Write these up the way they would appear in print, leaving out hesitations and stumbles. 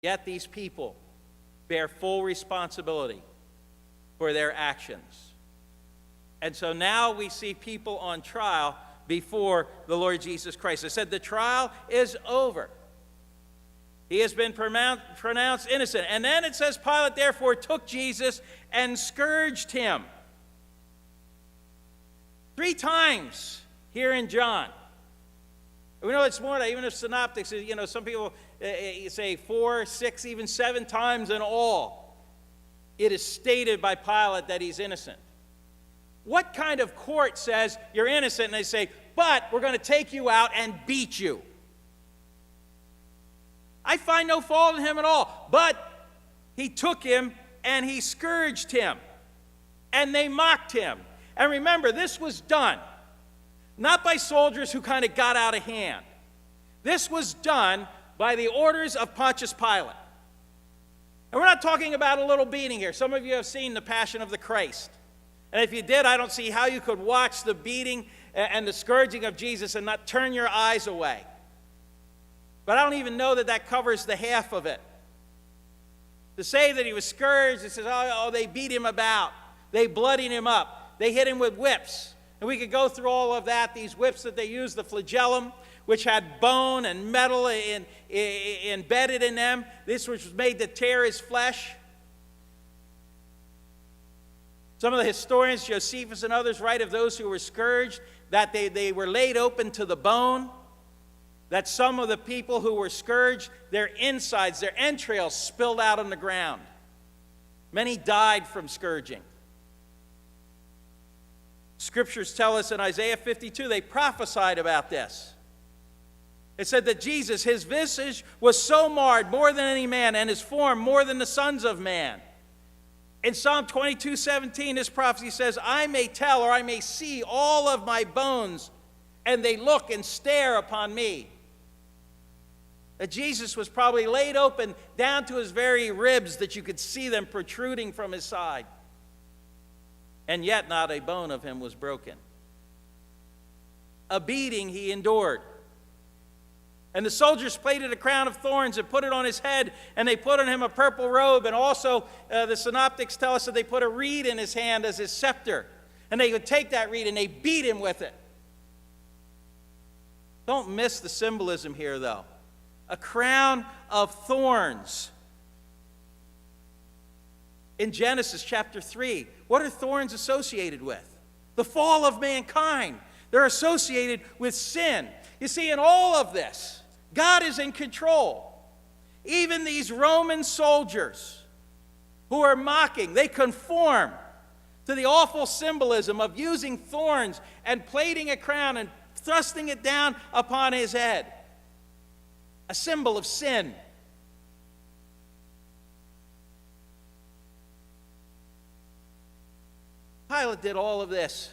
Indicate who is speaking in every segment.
Speaker 1: Yet these people bear full responsibility for their actions. And so now we see people on trial before the Lord Jesus Christ. I said the trial is over. He has been pronounced innocent. And then it says Pilate therefore took Jesus and scourged him. 3 times here in John. We know it's more than even if synoptics, some people say 4, 6, even 7 times in all. It is stated by Pilate that he's innocent. What kind of court says you're innocent and they say, but we're going to take you out and beat you? I find no fault in him at all. But he took him and he scourged him. And they mocked him. And remember, this was done not by soldiers who kind of got out of hand. This was done by the orders of Pontius Pilate. And we're not talking about a little beating here. Some of you have seen The Passion of the Christ. And if you did, I don't see how you could watch the beating and the scourging of Jesus and not turn your eyes away. But I don't even know that that covers the half of it. To say that he was scourged, it says, oh, they beat him about. They bloodied him up. They hit him with whips. And we could go through all of that, these whips that they used, the flagellum, which had bone and metal embedded in them. This was made to tear his flesh. Some of the historians, Josephus and others, write of those who were scourged, that they were laid open to the bone, that some of the people who were scourged, their insides, their entrails spilled out on the ground. Many died from scourging. Scriptures tell us in Isaiah 52, they prophesied about this. It said that Jesus, his visage was so marred more than any man, and his form more than the sons of man. In Psalm 22:17, this prophecy says, I may tell or I may see all of my bones, and they look and stare upon me. That Jesus was probably laid open down to his very ribs, that you could see them protruding from his side. And yet not a bone of him was broken. A beating he endured. And the soldiers plaited a crown of thorns and put it on his head, and they put on him a purple robe, and also the synoptics tell us that they put a reed in his hand as his scepter. And they would take that reed and they beat him with it. Don't miss the symbolism here, though. A crown of thorns. In Genesis chapter 3, what are thorns associated with? The fall of mankind. They're associated with sin. You see, in all of this, God is in control. Even these Roman soldiers who are mocking, they conform to the awful symbolism of using thorns and plaiting a crown and thrusting it down upon his head. A symbol of sin. Pilate did all of this,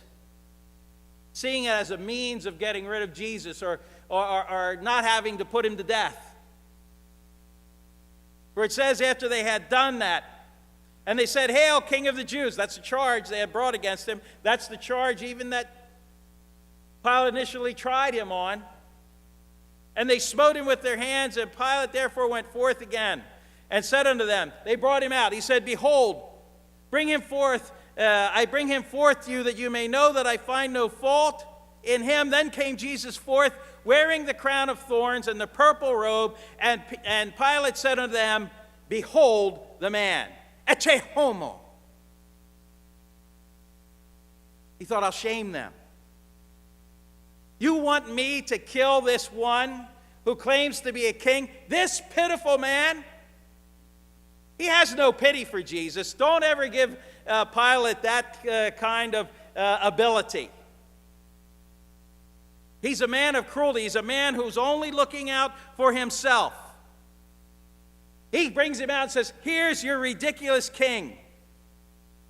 Speaker 1: seeing it as a means of getting rid of Jesus or not having to put him to death. For it says after they had done that, and they said, Hail, King of the Jews. That's the charge they had brought against him. That's the charge even that Pilate initially tried him on. And they smote him with their hands, and Pilate therefore went forth again and said unto them, they brought him out. He said, Behold, bring him forth. I bring him forth to you that you may know that I find no fault in him. Then came Jesus forth, wearing the crown of thorns and the purple robe, and Pilate said unto them, Behold the man. Ecce homo. He thought, I'll shame them. You want me to kill this one who claims to be a king? This pitiful man? He has no pity for Jesus. Don't ever give Pilate that kind of ability. He's a man of cruelty. He's a man who's only looking out for himself. He brings him out and says, here's your ridiculous king.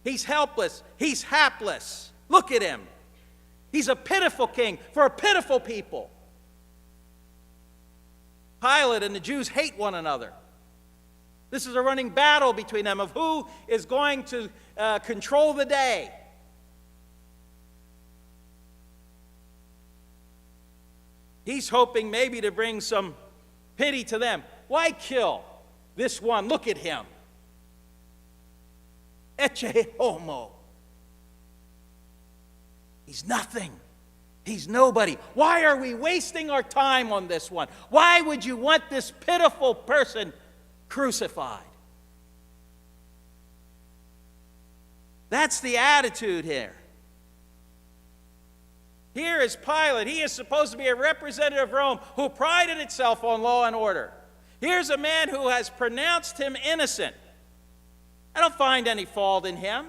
Speaker 1: He's helpless. He's hapless. Look at him. He's a pitiful king for a pitiful people. Pilate and the Jews hate one another. This is a running battle between them of who is going to control the day. He's hoping maybe to bring some pity to them. Why kill this one, look at him. Ecce homo. He's nothing. He's nobody. Why are we wasting our time on this one? Why would you want this pitiful person crucified? That's the attitude here. Here is Pilate. He is supposed to be a representative of Rome who prided itself on law and order. Here's a man who has pronounced him innocent. I don't find any fault in him.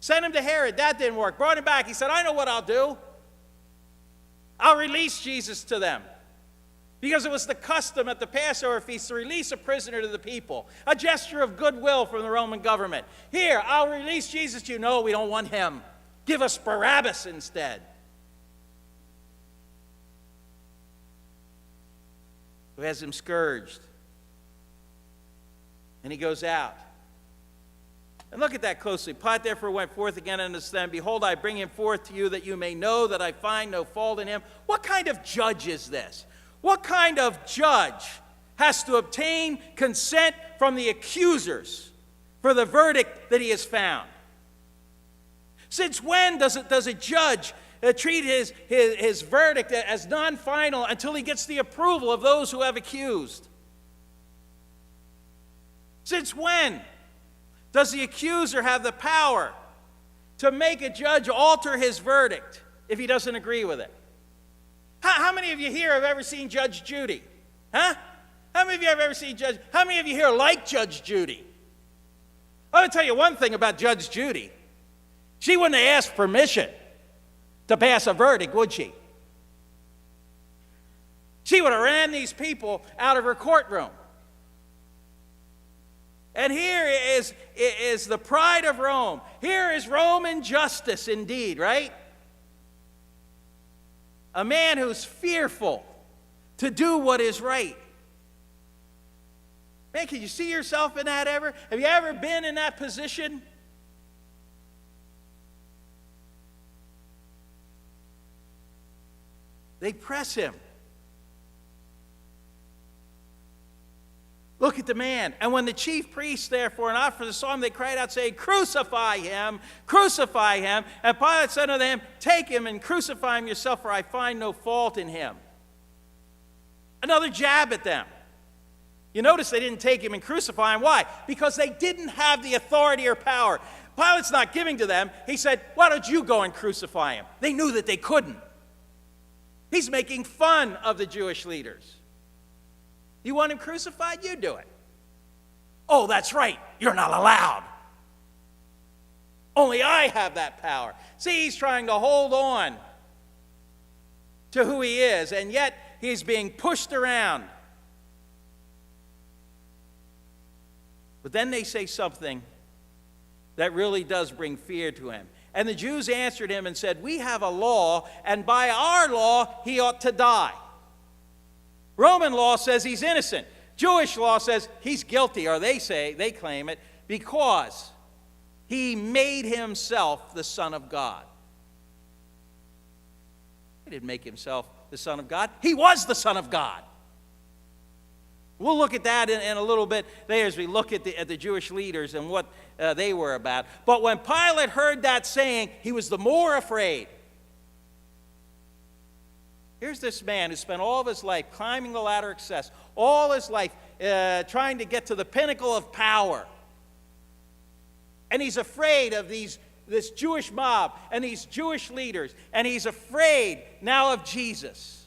Speaker 1: Sent him to Herod. That didn't work. Brought him back. He said, I know what I'll do. I'll release Jesus to them. Because it was the custom at the Passover feast to release a prisoner to the people. A gesture of goodwill from the Roman government. Here, I'll release Jesus to you. No, we don't want him. Give us Barabbas instead. Who has him scourged. And he goes out. And look at that closely. Pilate therefore went forth again unto them. Behold, I bring him forth to you that you may know that I find no fault in him. What kind of judge is this? What kind of judge has to obtain consent from the accusers for the verdict that he has found? Since when does a judge treat his verdict as non-final until he gets the approval of those who have accused? Since when does the accuser have the power to make a judge alter his verdict if he doesn't agree with it? How many of you here have ever seen Judge Judy? Huh? How many of you have ever seen Judge? How many of you here like Judge Judy? I'm going to tell you one thing about Judge Judy. She wouldn't have asked permission to pass a verdict, would she? She would have ran these people out of her courtroom. And here is the pride of Rome. Here is Roman justice indeed, right? A man who's fearful to do what is right. Man, can you see yourself in that ever? Have you ever been in that position? They press him. Look at the man. And when the chief priests, therefore, and officers saw him, they cried out, saying, Crucify him, crucify him. And Pilate said unto them, Take him and crucify him yourself, for I find no fault in him. Another jab at them. You notice they didn't take him and crucify him. Why? Because they didn't have the authority or power. Pilate's not giving to them. He said, Why don't you go and crucify him? They knew that they couldn't. He's making fun of the Jewish leaders. You want him crucified? You do it. Oh, that's right. You're not allowed. Only I have that power. See, he's trying to hold on to who he is, and yet he's being pushed around. But then they say something that really does bring fear to him. And the Jews answered him and said, We have a law, and by our law he ought to die. Roman law says he's innocent. Jewish law says he's guilty, or they claim it, because he made himself the Son of God. He didn't make himself the Son of God. He was the Son of God. We'll look at that in a little bit later as we look at the Jewish leaders and what they were about. But when Pilate heard that saying, he was the more afraid. Here's this man who spent all of his life climbing the ladder of success, all his life trying to get to the pinnacle of power. And he's afraid of this Jewish mob and these Jewish leaders, and he's afraid now of Jesus.